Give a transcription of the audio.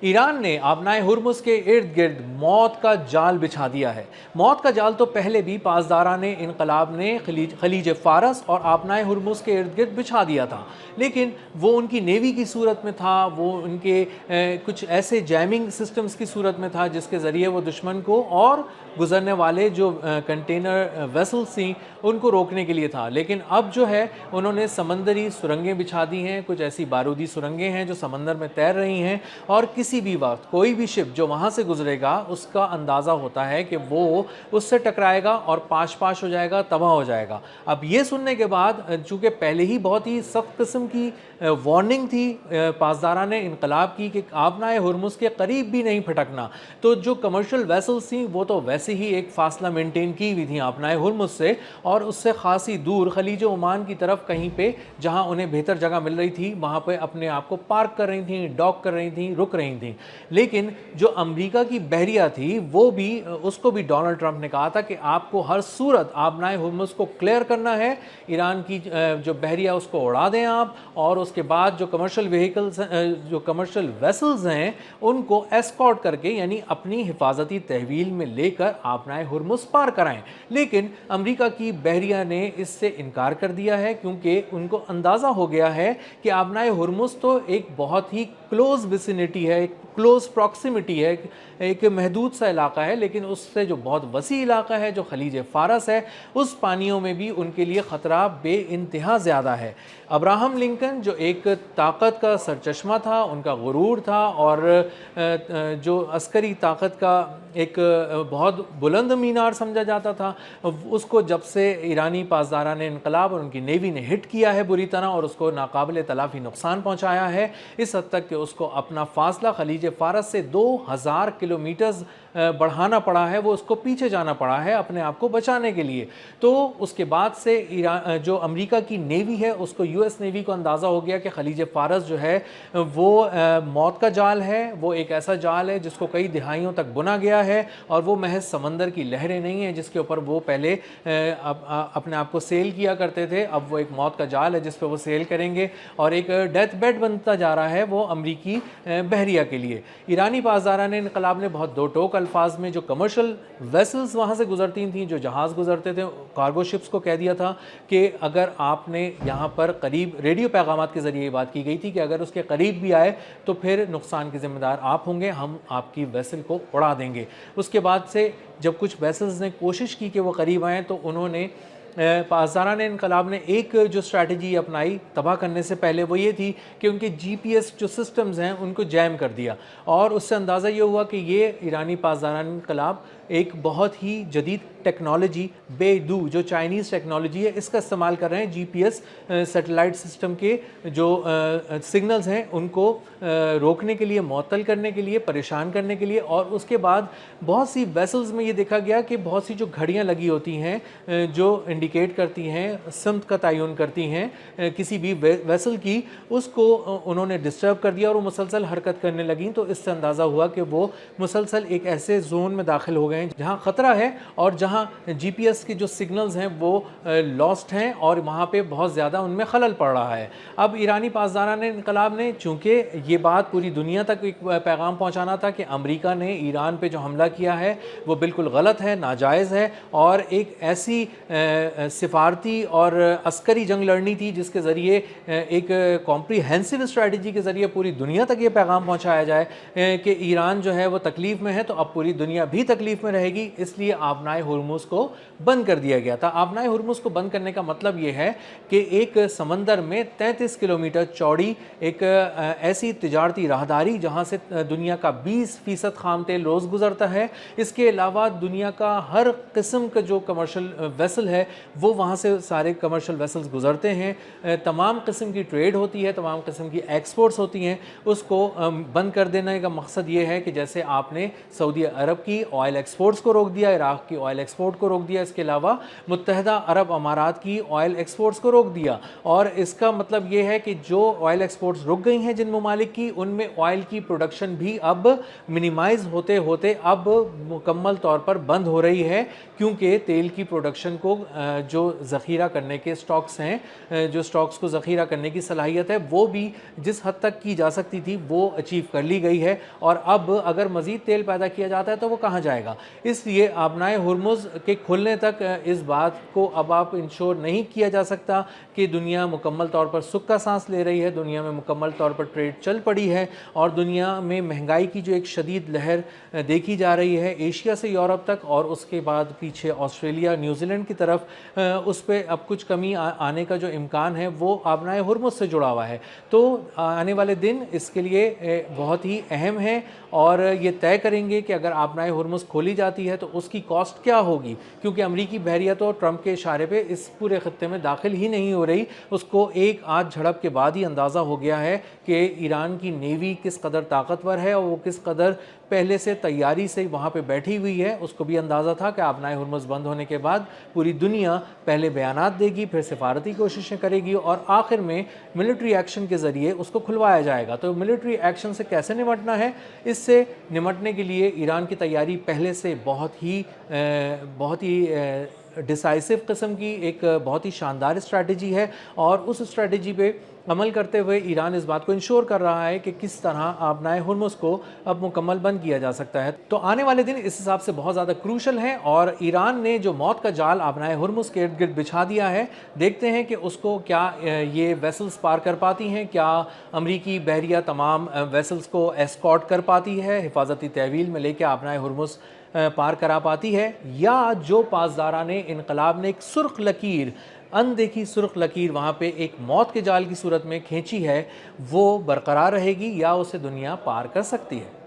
ایران نے آبنائے ہرمز کے ارد گرد موت کا جال بچھا دیا ہے۔ موت کا جال تو پہلے بھی پاسداران انقلاب نے خلیج فارس اور آبنائے ہرمز کے ارد گرد بچھا دیا تھا، لیکن وہ ان کی نیوی کی صورت میں تھا، وہ ان کے کچھ ایسے جیمنگ سسٹمز کی صورت میں تھا جس کے ذریعے وہ دشمن کو اور گزرنے والے جو کنٹینر ویسلز تھیں ان کو روکنے کے لیے تھا۔ لیکن اب جو ہے انہوں نے سمندری سرنگیں بچھا دی ہیں، کچھ ایسی بارودی سرنگیں ہیں جو سمندر میں تیر رہی ہیں، اور کسی بھی وقت کوئی بھی شپ جو وہاں سے گزرے گا اس کا اندازہ ہوتا ہے کہ وہ اس سے ٹکرائے گا اور پاش پاش ہو جائے گا، تباہ ہو جائے گا۔ اب یہ سننے کے بعد چونکہ پہلے ہی بہت ہی سخت قسم کی وارننگ تھی پاسداران انقلاب کی کہ آبنائے ہرمز کے قریب بھی نہیں پھٹکنا، تو جو کمرشل ویسلز تھیں وہ تو ویسے ہی ایک فاصلہ مینٹین کی ہوئی تھیں آبنائے ہرمز سے، اور اس سے خاصی دور خلیج عمان کی طرف کہیں پہ جہاں انہیں بہتر جگہ مل رہی تھی وہاں پہ اپنے آپ کو پارک کر رہی تھیں، ڈاک کر رہی تھیں، رک رہی تھیں۔ لیکن جو امریکہ کی بحریہ تھی وہ بھی، اس کو بھی ڈونلڈ ٹرمپ نے کہا تھا کہ آپ کو ہر صورت آبنائے ہرمز کو کلیئر کرنا ہے، ایران کی جو بحریہ اس کو اڑا دیں آپ، اور اس کے بعد جو کمرشل وہیکلز جو کمرشل ویسلز ہیں ان کو ایسکارٹ کر کے، یعنی اپنی حفاظتی تحویل میں لے کر آبنائے ہرمز پار کرائیں۔ لیکن امریکہ کی بحریہ نے اس سے انکار کر دیا ہے، کیونکہ ان کو اندازہ ہو گیا ہے کہ آبنائے ہرمز تو ایک بہت ہی کلوز ویسینٹی ہے، ایک کلوز پراکسیمٹی ہے، ایک محدود سا علاقہ ہے، لیکن اس سے جو بہت وسیع علاقہ ہے جو خلیج فارس ہے، اس پانیوں میں بھی ان کے لیے خطرہ بے انتہا زیادہ ہے۔ ابراہم لنکن جو ایک طاقت کا سرچشمہ تھا، ان کا غرور تھا، اور جو عسکری طاقت کا ایک بہت بلند مینار سمجھا جاتا تھا، اس کو جب سے ایرانی پاسداران انقلاب اور ان کی نیوی نے ہٹ کیا ہے بری طرح اور اس کو ناقابل تلافی نقصان پہنچایا ہے، اس حد تک کہ اس کو اپنا فاصلہ خلیج فارس سے 2000 کلومیٹرز بڑھانا پڑا ہے، وہ اس کو پیچھے جانا پڑا ہے اپنے آپ کو بچانے کے لیے۔ تو اس کے بعد سے جو امریکہ کی نیوی ہے اس کو، یو ایس نیوی کو اندازہ ہو گیا کہ خلیج فارس جو ہے وہ موت کا جال ہے، وہ ایک ایسا جال ہے جس کو کئی دہائیوں تک بنا گیا ہے، اور وہ محض سمندر کی لہریں نہیں ہیں جس کے اوپر وہ پہلے اپنے آپ کو سیل کیا کرتے تھے، اب وہ ایک موت کا جال ہے جس پہ وہ سیل کریں گے، اور ایک ڈیتھ بیڈ بنتا جا رہا ہے وہ امریکی بحریہ کے لیے۔ ایرانی پاسداران انقلاب نے بہت دو ٹوک الفاظ میں جو کمرشل ویسلز وہاں سے گزرتی تھیں، جو جہاز گزرتے تھے، کارگو شپس کو کہہ دیا تھا کہ اگر آپ نے یہاں پر قریب، ریڈیو پیغامات کے ذریعے یہ بات کی گئی تھی کہ اگر اس کے قریب بھی آئے تو پھر نقصان کے ذمہ دار آپ ہوں گے، ہم آپ کی ویسل کو اڑا دیں گے۔ اس کے بعد سے جب کچھ ویسلز نے کوشش کی کہ وہ قریب آئیں تو انہوں نے، پاسداران انقلاب نے ایک جو اسٹریٹجی اپنائی تباہ کرنے سے پہلے، وہ یہ تھی کہ ان کے جی پی ایس جو سسٹمز ہیں ان کو جیم کر دیا، اور اس سے اندازہ یہ ہوا کہ یہ ایرانی پاسداران انقلاب ایک بہت ہی جدید ٹیکنالوجی بیدو، جو چائنیز ٹیکنالوجی ہے، اس کا استعمال کر رہے ہیں جی پی ایس سیٹلائٹ سسٹم کے جو سگنلز ہیں ان کو روکنے کے لیے، معطل کرنے کے لیے، پریشان کرنے کے لیے۔ اور اس کے بعد بہت سی ویسلز میں یہ دیکھا گیا کہ بہت سی جو گھڑیاں لگی ہوتی ہیں جو انڈیکیٹ کرتی ہیں، سمت کا تعین کرتی ہیں کسی بھی ویسل کی، اس کو انہوں نے ڈسٹرب کر دیا اور وہ مسلسل حرکت کرنے لگیں، تو اس سے اندازہ ہوا کہ وہ مسلسل ایک ایسے زون میں داخل ہو گئے ہیں جہاں خطرہ ہے اور جہاں جی پی ایس کے جو سگنلز ہیں وہ لاسٹ ہیں، اور وہاں پہ بہت زیادہ ان میں خلل پڑ رہا ہے۔ اب ایرانی پاسداران انقلاب نے، چونکہ یہ بات پوری دنیا تک ایک پیغام پہنچانا تھا کہ امریکہ نے ایران پہ جو حملہ کیا ہے وہ بالکل غلط ہے، ناجائز ہے، اور ایک ایسی سفارتی اور عسکری جنگ لڑنی تھی جس کے ذریعے ایک کمپریہنسو اسٹریٹجی کے ذریعے پوری دنیا تک یہ پیغام پہنچایا جائے کہ ایران جو ہے وہ تکلیف میں ہے تو اب پوری دنیا بھی تکلیف میں رہے گی، اس لیے آبنائے ہرمز کو بند کر دیا گیا تھا۔ آبنائے ہرمز کو بند کرنے کا مطلب یہ ہے کہ ایک سمندر میں 33 کلومیٹر چوڑی ایک ایسی تجارتی راہداری جہاں سے دنیا کا 20% خام تیل روز گزرتا ہے، اس کے علاوہ دنیا کا ہر قسم کا جو کمرشل ویسل ہے وہ وہاں سے سارے کمرشل ویسلز گزرتے ہیں، تمام قسم کی ٹریڈ ہوتی ہے، تمام قسم کی ایکسپورٹس ہوتی ہیں۔ اس کو بند کر دینے کا مقصد یہ ہے کہ جیسے آپ نے سعودی عرب کی آئل ایکسپورٹس کو روک دیا، عراق کی آئل ایکسپورٹ کو روک دیا, اس کے علاوہ متحدہ عرب امارات کی آئل ایکسپورٹس کو روک دیا. اور اس کا مطلب یہ ہے کہ جو آئل ایکسپورٹس رک گئی ہیں جن ممالک کی, ان میں آئل کی پروڈکشن بھی اب منیمائز ہوتے ہوتے اب مکمل طور پر بند ہو رہی ہے, کیونکہ تیل کی پروڈکشن کو جو ذخیرہ کرنے کے سٹاکس ہیں, جو سٹاکس کو ذخیرہ کرنے کی صلاحیت ہے, وہ بھی جس حد تک کی جا سکتی تھی وہ اچیو کر لی گئی ہے. اور اب اگر مزید تیل پیدا کیا جاتا ہے تو وہ کہاں جائے گا؟ اس لیے آبنائے ہرمز کے کھلنے تک اس بات کو اب آپ انشور نہیں کیا جا سکتا کہ دنیا مکمل طور پر سکہ سانس لے رہی ہے, دنیا میں مکمل طور پر ٹریڈ چل پڑی ہے, اور دنیا میں مہنگائی کی جو ایک شدید لہر دیکھی جا رہی ہے ایشیا سے یورپ تک اور اس کے بعد پیچھے آسٹریلیا نیوزی لینڈ کی طرف, اس پہ اب کچھ کمی آنے کا جو امکان ہے وہ آبنائے ہرمز سے جڑا ہوا ہے. تو آنے والے دن اس کے لیے بہت ہی اہم ہے اور یہ طے کریں گے کہ اگر آبنائے ہرمز کھولی جاتی ہے تو اس کی کاسٹ کیا ہوگی, کیونکہ امریکی بحریہ تو ٹرمپ کے اشارے پہ اس پورے خطے میں داخل ہی نہیں ہو رہی. اس کو ایک آدھ جھڑپ کے بعد ہی اندازہ ہو گیا ہے کہ ایران کی نیوی کس قدر طاقتور ہے اور وہ کس قدر پہلے سے تیاری سے وہاں پہ بیٹھی ہوئی ہے. اس کو بھی اندازہ تھا کہ آبنائے ہرمز بند ہونے کے بعد پوری دنیا پہلے بیانات دے گی, پھر سفارتی کوششیں کرے گی اور آخر میں ملٹری ایکشن کے ذریعے اس کو کھلوایا جائے گا. تو ملٹری ایکشن سے کیسے نمٹنا ہے, اس سے نمٹنے کے لیے ایران کی تیاری پہلے سے بہت ہی ڈیسائسو قسم کی ایک بہت ہی شاندار اسٹریٹجی ہے, اور اس اسٹریٹجی پہ عمل کرتے ہوئے ایران اس بات کو انشور کر رہا ہے کہ کس طرح آبنائے ہرمز کو اب مکمل بند کیا جا سکتا ہے. تو آنے والے دن اس حساب سے بہت زیادہ کروشل ہیں, اور ایران نے جو موت کا جال آبنائے ہرمز کے ارد گرد بچھا دیا ہے, دیکھتے ہیں کہ اس کو کیا یہ ویسلز پار کر پاتی ہیں, کیا امریکی بحریہ تمام ویسلز کو ایسکارٹ کر پاتی ہے, حفاظتی تحویل میں لے کے آبنائے ہرمز پار کرا پاتی ہے, یا جو پاسداران انقلاب نے ایک سرخ لکیر, اندیکھی سرخ لکیر وہاں پہ ایک موت کے جال کی صورت میں کھینچی ہے, وہ برقرار رہے گی یا اسے دنیا پار کر سکتی ہے.